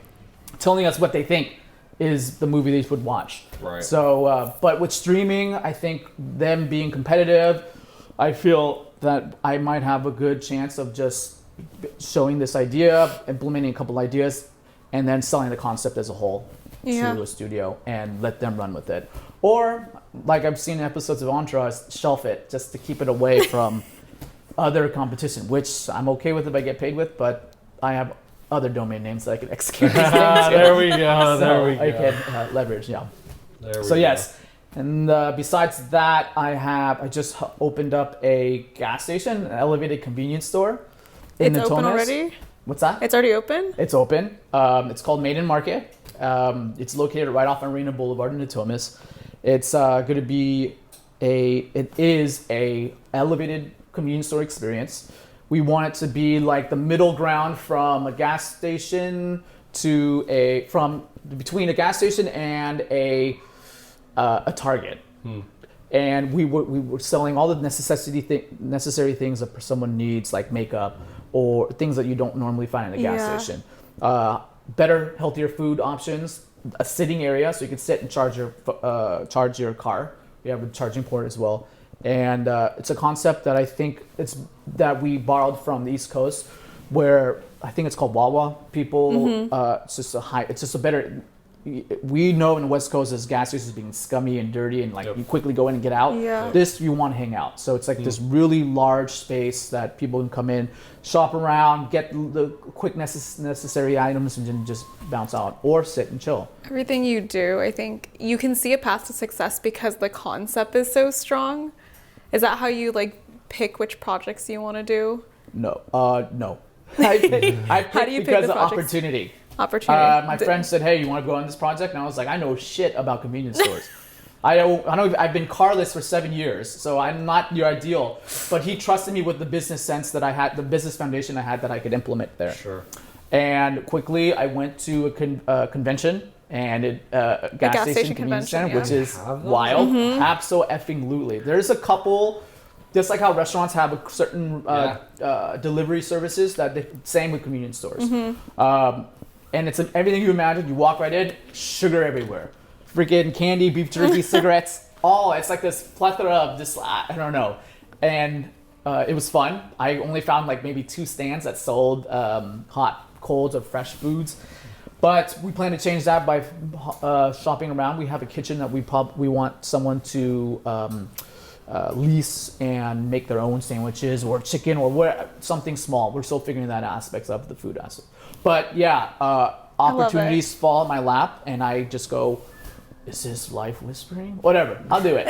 telling us what they think is the movie they would watch. Right. So, but with streaming, I think them being competitive, I feel that I might have a good chance of just showing this idea, implementing a couple ideas, and then selling the concept as a whole to a studio and let them run with it. Or, like I've seen episodes of Entourage, shelf it just to keep it away from other competition, which I'm okay with if I get paid with, but I have other domain names that I can execute these things. There we go. There we go. I can leverage, There we So go. yes, and besides that, I just opened up a gas station, an elevated convenience store in It's Natomas. open already? What's that? It's already open? It's open. It's called Maiden Market. It's located right off Arena Boulevard in Natomas. It's going to be it is a elevated convenience store experience. We want it to be like the middle ground from a gas station between a gas station and a Target. And we were selling all the necessary things that someone needs, like makeup or things that you don't normally find in a gas station. Better, healthier food options, a sitting area so you can sit and charge your car. We have a charging port as well. And it's a concept that I think that we borrowed from the East Coast, where I think it's called Wawa. People, it's just a better. We know in the West Coast as gas stations being scummy and dirty, and like you quickly go in and get out. Yeah. This you want to hang out, so it's like this really large space that people can come in, shop around, get the quick necessary items, and then just bounce out or sit and chill. Everything you do, I think you can see a path to success because the concept is so strong. Is that how you like pick which projects you want to do? No, no. I pick How do you pick because the of projects? opportunity. Opportunity. My friend said, "Hey, you want to go on this project?" And I was like, "I know shit about convenience stores. I know. I've been carless for 7 years, so I'm not your ideal." But he trusted me with the business sense that I had, the business foundation I had that I could implement there. Sure. And quickly, I went to a convention and a gas station convenience center, which is wild. Absolutely. There's a couple. Just like how restaurants have a certain delivery services, same with convenience stores. And it's everything you imagine. You walk right in, sugar everywhere. Freaking candy, beef jerky, cigarettes. It's like this plethora of just, I don't know. And it was fun. I only found like maybe 2 stands that sold hot, cold, or fresh foods. But we plan to change that by shopping around. We have a kitchen that we want someone to lease and make their own sandwiches or chicken or something small. We're still figuring that aspects of the food aspect. But yeah, opportunities fall in my lap and I just go, is this life whispering? Whatever, I'll do it.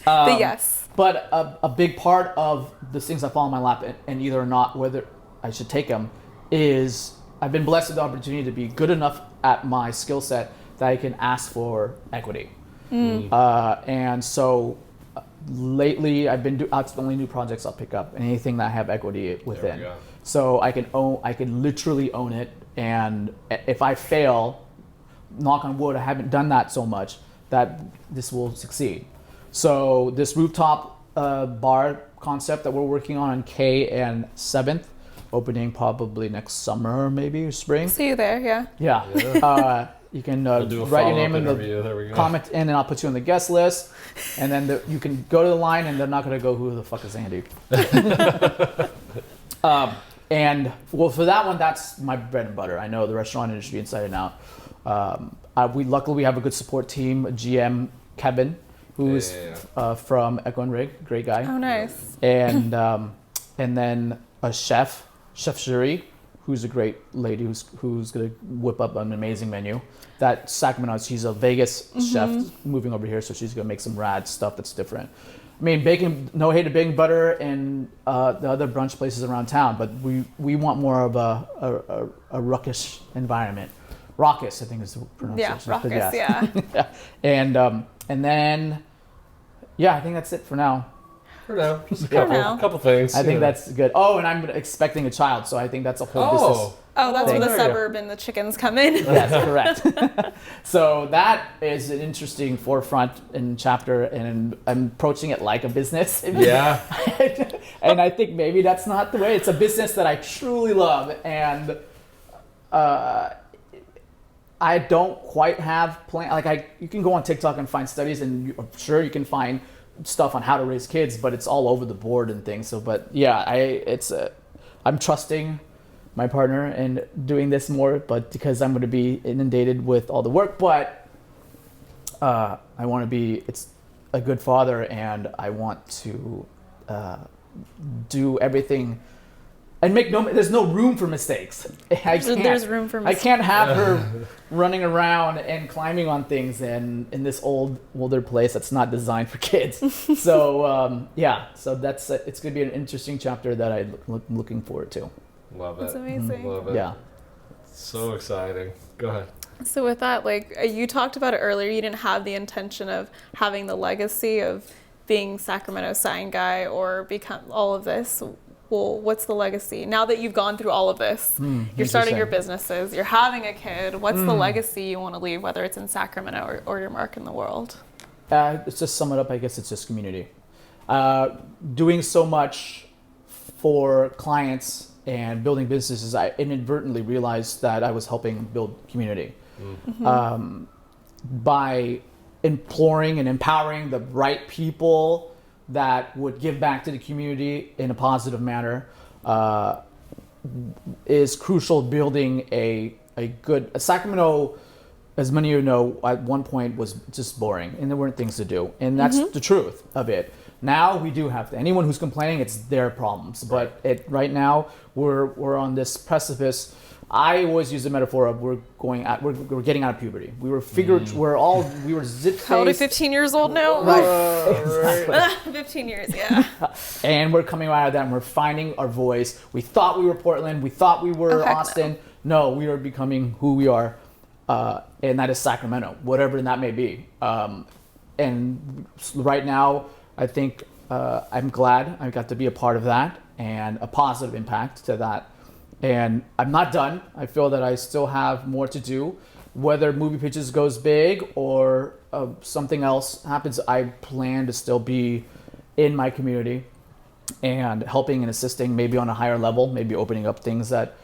Yes. But a big part of the things that fall in my lap and either or not, whether I should take them, is I've been blessed with the opportunity to be good enough at my skill set that I can ask for equity. And so lately I've been that's the only new projects I'll pick up, anything that I have equity within. So I can literally own it, and if I fail, knock on wood, I haven't done that so much, that this will succeed. So this rooftop bar concept that we're working on K and 7th, opening probably next summer, maybe spring. See you there, yeah. Yeah. You can write your name in the comment in, and I'll put you on the guest list. And then you can go to the line, and they're not going to go, who the fuck is Andy? well, for that one, that's my bread and butter. I know the restaurant industry inside and out. Luckily we have a good support team. GM Kevin, who's from Echo and Rig, great guy. Oh, nice. And then a chef Shuri, who's a great lady who's gonna whip up an amazing menu. That Sacramento, she's a Vegas chef moving over here, so she's gonna make some rad stuff that's different. I mean, no hate to baking butter and the other brunch places around town, but we want more of a ruckus environment. Raucous, I think is the pronunciation. Yeah, raucous, yeah. And then, I think that's it for now. For now, just a For now. couple things. I think that's good. Oh, and I'm expecting a child, so I think that's a whole business. Oh, that's where the There you go. suburb and the chickens come in. Yes, correct. So that is an interesting forefront and chapter, and I'm approaching it like a business. Yeah. And I think maybe that's not the way. It's a business that I truly love, and I don't quite have plan. You can go on TikTok and find studies, and I'm sure you can find stuff on how to raise kids, but it's all over the board and things. So, but yeah, I'm trusting my partner and doing this more, but because I'm going to be inundated with all the work, but I want to be a good father, and I want to do everything and there's no room for mistakes. There's room for mistakes. I can't have her running around and climbing on things and in this older place that's not designed for kids. So so that's it's going to be an interesting chapter that I'm looking forward to. Love it. That's amazing. Love it. Yeah. So exciting. Go ahead. So with that, you talked about it earlier, you didn't have the intention of having the legacy of being Sacramento sign guy or become all of this. Well, what's the legacy? Now that you've gone through all of this, you're starting your businesses, you're having a kid, what's the legacy you want to leave, whether it's in Sacramento or your mark in the world? Let's just sum it up. I guess it's just community. Doing so much for clients and building businesses, I inadvertently realized that I was helping build community. By imploring and empowering the right people that would give back to the community in a positive manner is crucial. Building a Sacramento, as many of you know, at one point was just boring and there weren't things to do, and that's the truth of it. Now we do have to. Anyone who's complaining, it's their problems. But right now we're on this precipice. I always use the metaphor of we're getting out of puberty. We were we were zit-faced. How old are 15 years old now? Right. Exactly. 15 years, yeah. And we're coming out of that and we're finding our voice. We thought we were Portland. We thought we were Austin. No, we are becoming who we are. And that is Sacramento, whatever that may be. And right now, I think I'm glad I got to be a part of that and a positive impact to that. And I'm not done. I feel that I still have more to do. Whether Movie Pitches goes big or something else happens, I plan to still be in my community and helping and assisting, maybe on a higher level, maybe opening up things at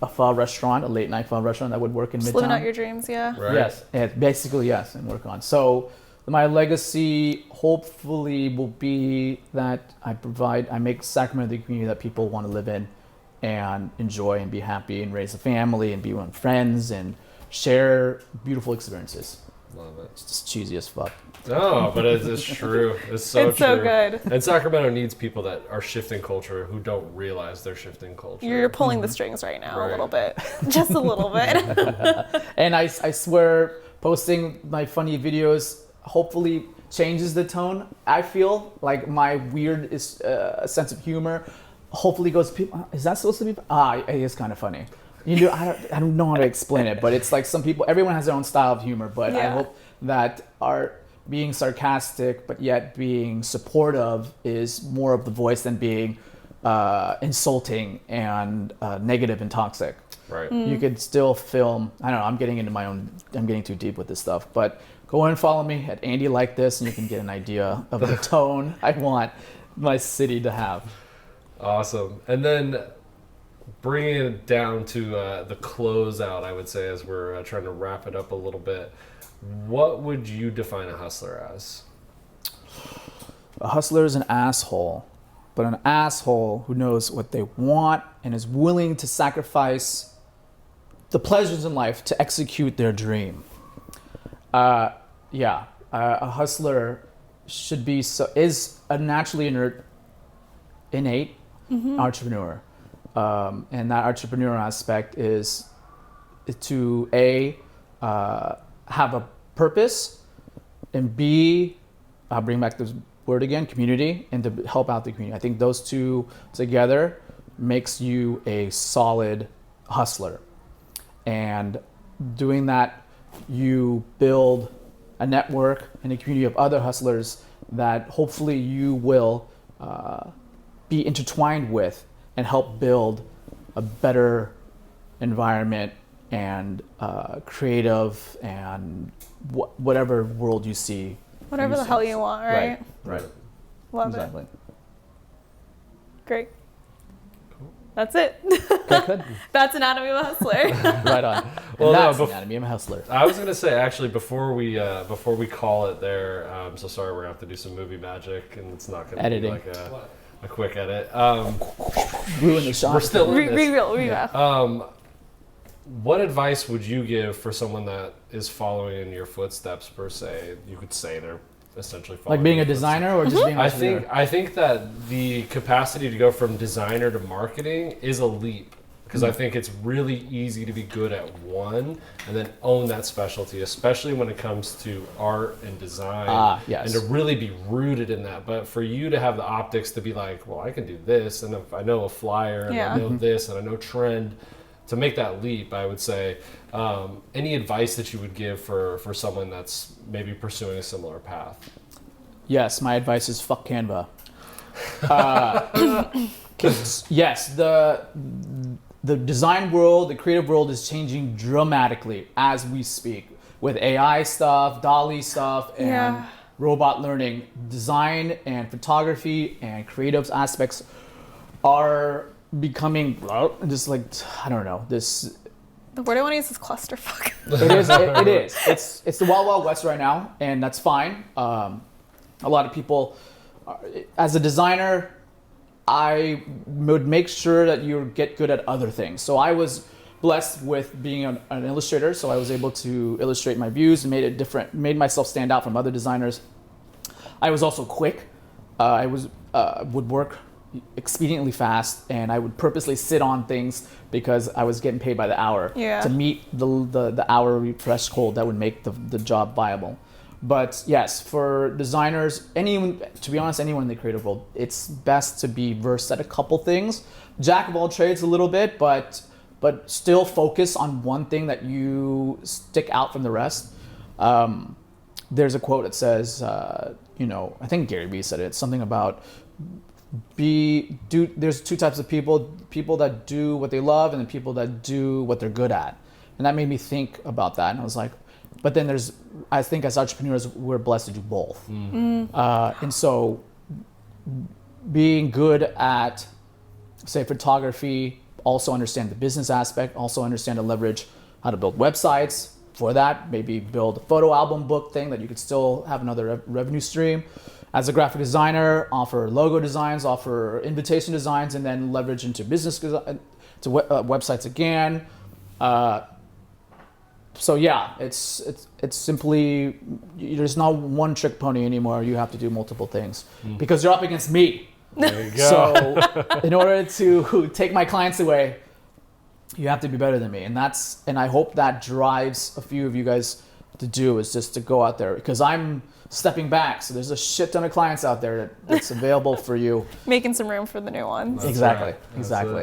a pho restaurant, a late night pho restaurant that would work in Midtown. Living out your dreams, yeah. Right. Yes, basically yes, and work on. So my legacy hopefully will be that I make Sacramento the community that people want to live in and enjoy and be happy and raise a family and be with friends and share beautiful experiences. Love it. It's just cheesy as fuck. No, but it's true. It's so It's true. so good. And Sacramento needs people that are shifting culture who don't realize they're shifting culture. You're pulling the strings right now Right. a little bit. Just a little bit. And I swear posting my funny videos hopefully changes the tone. I feel like my weird sense of humor hopefully goes, people, is that supposed to be? It is kind of funny. I don't know how to explain it, but it's like everyone has their own style of humor, but I hope that our being sarcastic but yet being supportive is more of the voice than being insulting and negative and toxic. Right. You could still film. I don't know. I'm getting too deep with this stuff, but go and follow me at Andy Like This, and you can get an idea of the tone I want my city to have. Awesome. And then bringing it down to the closeout, I would say, as we're trying to wrap it up a little bit, what would you define a hustler as? A hustler is an asshole but an asshole who knows what they want and is willing to sacrifice the pleasures in life to execute their dream. A hustler is a naturally innate entrepreneur. And that entrepreneur aspect is to have a purpose, and B, I'll bring back this word again, community, and to help out the community. I think those two together makes you a solid hustler. And doing that, you build a network and a community of other hustlers that hopefully you will be intertwined with and help build a better environment and creative and whatever world you see. Whatever the hell you want, right? Right. Love Exactly. it. Great. That's it. Okay, good. That's Anatomy of a Hustler. Right on. Well, That's no, Anatomy of a Hustler. I was gonna say actually before we call it there. So sorry, we're gonna have to do some movie magic, and it's not gonna Editing. be like a quick edit. Ruin the shot. We're still in this. Reroll. What advice would you give for someone that is following in your footsteps per se? You could say they're essentially following Like being a your footsteps. designer or just being an entrepreneur? I think that the capacity to go from designer to marketing is a leap, because I think it's really easy to be good at one and then own that specialty, especially when it comes to art and design. Yes. And to really be rooted in that. But for you to have the optics to be like, well, I can do this, and if I know a flyer, and I know this, and I know trend, to make that leap, I would say, any advice that you would give for someone that's maybe pursuing a similar path? Yes, my advice is fuck Canva. 'Cause, yes, the design world, the creative world is changing dramatically as we speak with AI stuff, DALL-E stuff, and robot learning. Design and photography and creative aspects are becoming just like, I don't know, this. The word I want to use is clusterfuck. It is. It's the Wild Wild West right now, and that's fine. A lot of people, as a designer, I would make sure that you get good at other things. So I was blessed with being an illustrator, so I was able to illustrate my views and made myself stand out from other designers. I was also quick. I would work expediently fast, and I would purposely sit on things because I was getting paid by the hour to meet the hourly threshold that would make the job viable. But yes, for designers, to be honest, anyone in the creative world, it's best to be versed at a couple things. Jack of all trades a little bit, but still focus on one thing that you stick out from the rest. There's a quote that says, I think Gary Vee said it. It's something about there's two types of people that do what they love and the people that do what they're good at. And that made me think about that. And I was like, but then I think as entrepreneurs, we're blessed to do both. And so being good at, say, photography, also understand the business aspect, also understand to leverage how to build websites. For that, maybe build a photo album book thing that you could still have another revenue stream. As a graphic designer, offer logo designs, offer invitation designs, and then leverage into business to websites again. So yeah, it's simply, there's not one trick pony anymore. You have to do multiple things because you're up against me. There you go. So in order to take my clients away, you have to be better than me, and I hope that drives a few of you guys to do is just to go out there, because I'm stepping back. So there's a shit ton of clients out there that's available for you. Making some room for the new ones. Exactly.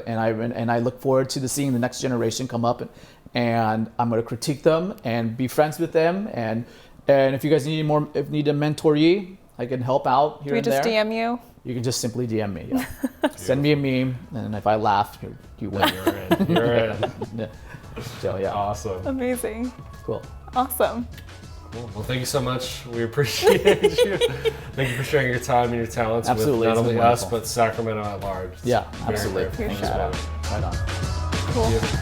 And I look forward to seeing the next generation come up, and I'm going to critique them and be friends with them. And if you guys need a mentoree, I can help out here and there. Do we just DM you? You can just simply DM me. Yeah. Send me a meme, and if I laugh, you win. You're in. Yeah. So yeah. Awesome. Amazing. Cool. Awesome. Cool. Well, thank you so much. We appreciate you. Thank you for sharing your time and your talents Absolutely. with not only us, Wonderful. but Sacramento at large. Yeah, Very absolutely. grateful. Appreciate it. Right on. Cool. Thank you.